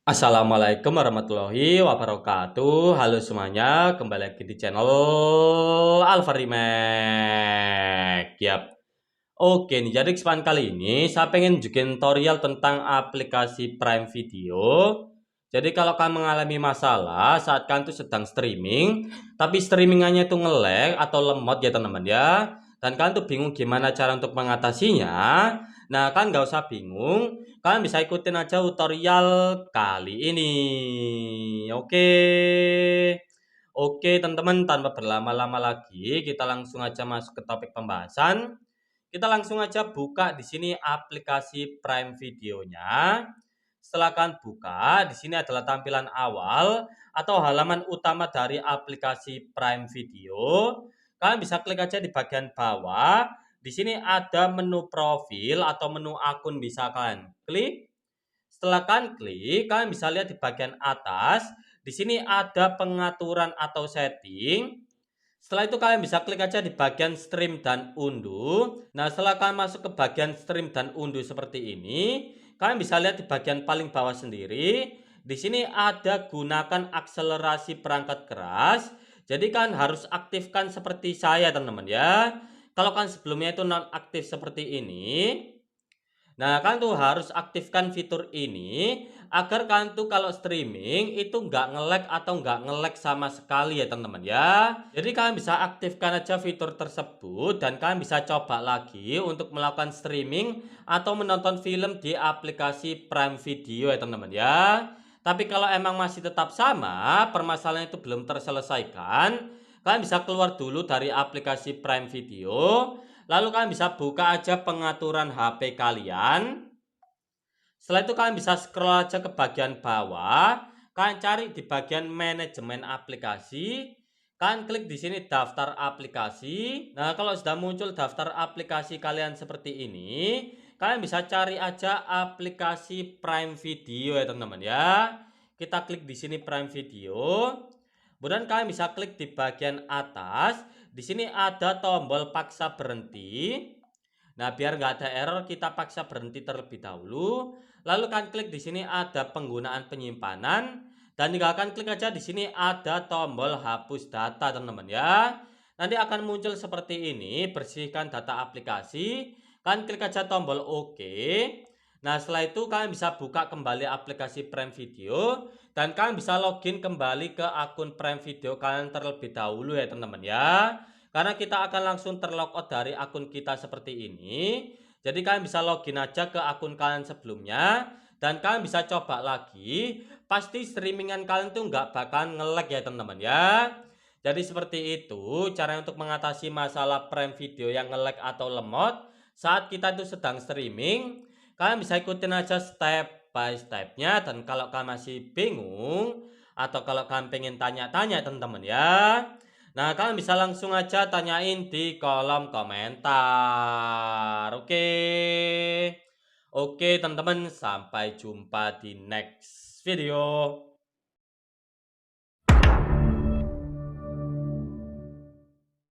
Assalamualaikum warahmatullahi wabarakatuh. Halo semuanya, kembali lagi di channel Alfarimek. Yap. Oke nih, jadi kesempatan kali ini saya pengen bikin tutorial tentang aplikasi Prime Video. Jadi kalau kalian mengalami masalah saat kalian tuh sedang streaming, tapi streamingannya itu nge-lag atau lemot ya teman-teman ya, dan kalian tuh bingung gimana cara untuk mengatasinya. Nah, kan nggak usah bingung, kalian bisa ikutin aja tutorial kali ini. Oke. Oke, teman-teman, tanpa berlama-lama lagi, kita langsung aja masuk ke topik pembahasan. Kita langsung aja buka di sini aplikasi Prime Videonya. Setelah kalian buka, di sini adalah tampilan awal atau halaman utama dari aplikasi Prime Video. Kalian bisa klik aja di bagian bawah. Di sini ada menu profil atau menu akun, bisa kalian klik. Setelah kalian klik, kalian bisa lihat di bagian atas. Di sini ada pengaturan atau setting. Setelah itu kalian bisa klik aja di bagian stream dan unduh. Nah, setelah kalian masuk ke bagian stream dan unduh seperti ini, kalian bisa lihat di bagian paling bawah sendiri. Di sini ada gunakan akselerasi perangkat keras. Jadi kalian harus aktifkan seperti saya, teman-teman ya. Kalau kalian sebelumnya itu non aktif seperti ini, nah, kalian tuh harus aktifkan fitur ini agar kalian tuh kalau streaming itu nggak nge-lag atau nggak nge-lag sama sekali ya teman-teman ya. Jadi kalian bisa aktifkan aja fitur tersebut dan kalian bisa coba lagi untuk melakukan streaming atau menonton film di aplikasi Prime Video ya teman-teman ya. Tapi kalau emang masih tetap sama, permasalahan itu belum terselesaikan, kalian bisa keluar dulu dari aplikasi Prime Video. Lalu kalian bisa buka aja pengaturan HP kalian. Setelah itu kalian bisa scroll aja ke bagian bawah. Kalian cari di bagian manajemen aplikasi. Kalian klik di sini daftar aplikasi. Nah, kalau sudah muncul daftar aplikasi kalian seperti ini, kalian bisa cari aja aplikasi Prime Video ya teman-teman ya. Kita klik di sini Prime Video. Kemudian kalian bisa klik di bagian atas. Di sini ada tombol paksa berhenti. Nah, biar nggak ada error, kita paksa berhenti terlebih dahulu. Lalu kalian klik di sini ada penggunaan penyimpanan dan tinggalkan klik aja di sini ada tombol hapus data, teman-teman ya. Nanti akan muncul seperti ini, bersihkan data aplikasi. Kalian klik aja tombol OK. Nah, setelah itu kalian bisa buka kembali aplikasi Prime Video dan kalian bisa login kembali ke akun Prime Video kalian terlebih dahulu ya, teman-teman ya. Karena kita akan langsung terlogout dari akun kita seperti ini. Jadi kalian bisa login aja ke akun kalian sebelumnya. Dan kalian bisa coba lagi. Pasti streamingan kalian tuh nggak bakal nge-lag ya teman-teman ya. Jadi seperti itu cara untuk mengatasi masalah Prime Video yang nge-lag atau lemot saat kita itu sedang streaming. Kalian bisa ikutin aja step by stepnya. Dan kalau kalian masih bingung atau kalau kalian pengen tanya-tanya teman-teman ya, nah, kalian bisa langsung aja tanyain di kolom komentar. Oke. Oke, teman-teman, sampai jumpa di next video.